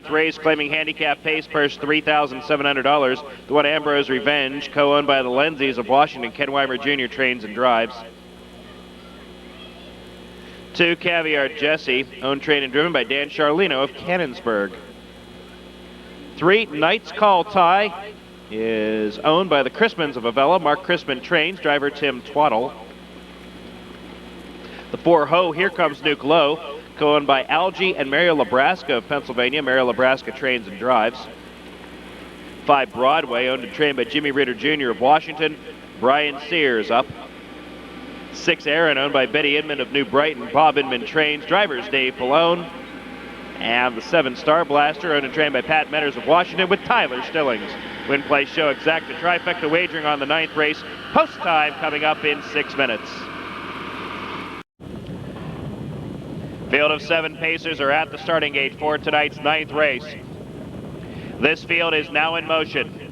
ninth race, claiming handicap pace, purse $3,700. The one Ambrose Revenge, co-owned by the Lindsays of Washington. Ken Weimer Jr. trains and drives. 2, Caviar Jesse, owned, trained, and driven by Dan Charlino of Cannonsburg. 3, Knight's Call Tie, is owned by the Crispins of Avella. Mark Crispin trains, driver Tim Twaddle. The 4, Ho, Here Comes Nuke Low, co-owned by Algie and Mario Labraska of Pennsylvania. Mario Labraska trains and drives. 5, Broadway, owned and trained by Jimmy Ritter Jr. of Washington. Brian Sears up. 6, Aaron, owned by Betty Inman of New Brighton. Bob Inman trains, drivers Dave Pallone. And the 7, Star Blaster, owned and trained by Pat Metters of Washington with Tyler Stillings. Win, play, show, exacta, trifecta wagering on the ninth race. Post time coming up in 6 minutes. Field of 7 pacers are at the starting gate for tonight's ninth race. This field is now in motion.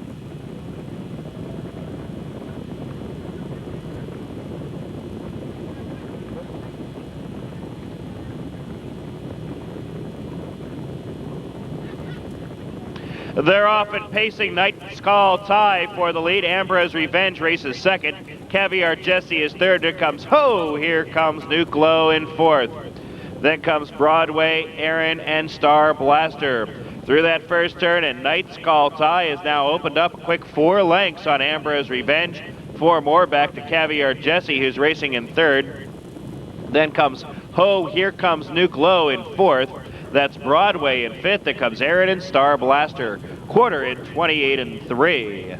They're off and pacing. Knight's Call Tie for the lead. Ambrose Revenge races second. Caviar Jesse is third. Here comes Ho, Here Comes Nuke Low in fourth. Then comes Broadway, Aaron, and Star Blaster. Through that first turn, and Knight's Call Tie has now opened up a quick 4 lengths on Ambrose Revenge. 4 more back to Caviar Jesse, who's racing in third. Then comes Ho, Here Comes Nuke Low in fourth. That's Broadway in fifth. Then comes Aaron and Star Blaster. Quarter in 28 and 3.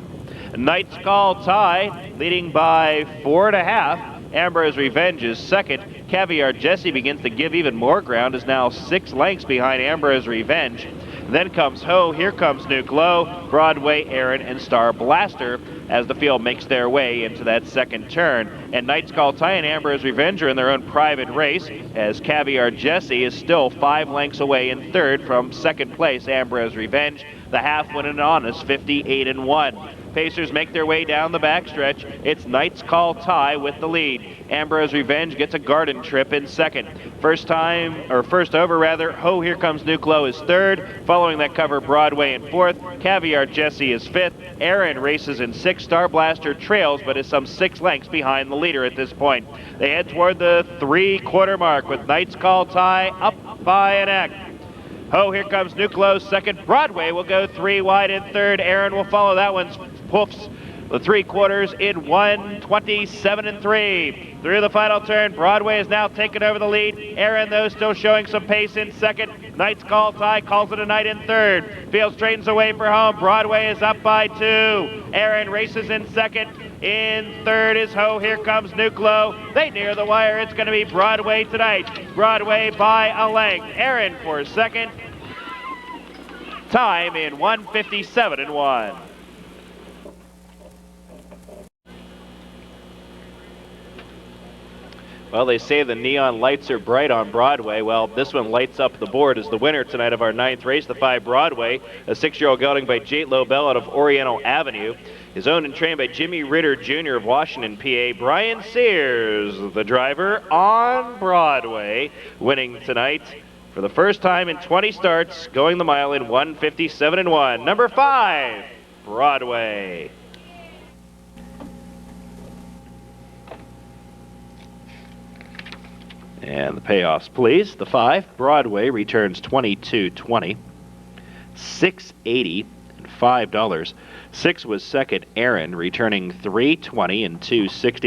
Knight's Call Tie leading by 4.5. Ambrose Revenge is second. Caviar Jesse begins to give even more ground, is now 6 lengths behind Ambrose Revenge. Then comes Ho, Here Comes Nuke Low, Broadway, Aaron, and Star Blaster as the field makes their way into that second turn. And Knight's Call Tie and Ambrose Revenge are in their own private race, as Caviar Jesse is still 5 lengths away in third from second place, Ambrose Revenge. The half win and on is 58-1. Pacers make their way down the backstretch. It's Knight's Call Tie with the lead. Ambrose Revenge gets a garden trip in second. First over, Ho, Here Comes Nuke Low is third. Following that cover, Broadway in fourth. Caviar Jesse is fifth. Aaron races in sixth. Star Blaster trails, but is some 6 lengths behind the leader at this point. They head toward the 3/4 mark with Knight's Call Tie up by a neck. Ho, Here Comes Nuke Low second. Broadway will go 3 wide in third. Aaron will follow that one's poofs. The 3/4 in 1:27-3. Through the final turn, Broadway has now taken over the lead. Aaron, though, still showing some pace in second. Knight's Call Tie calls it a night in third. Field straightens away for home. Broadway is up by 2. Aaron races in second. In third is Ho, Here Comes Nuke Low. They near the wire. It's going to be Broadway tonight. Broadway by a length. Aaron for second. Time in 1:57-1. Well, they say the neon lights are bright on Broadway. Well, this one lights up the board as the winner tonight of our ninth race, the 5 Broadway, a 6-year-old gelding by Jate Lobel out of Oriental Avenue, is owned and trained by Jimmy Ritter Jr. of Washington, PA. Brian Sears, the driver on Broadway, winning tonight for the first time in 20 starts, going the mile in 1:57-1. Number 5, Broadway. And the payoffs, please. The 5, Broadway, returns $22.20, $6.80, and $5. 6 was second, Aaron, returning $3.20 and $2.60.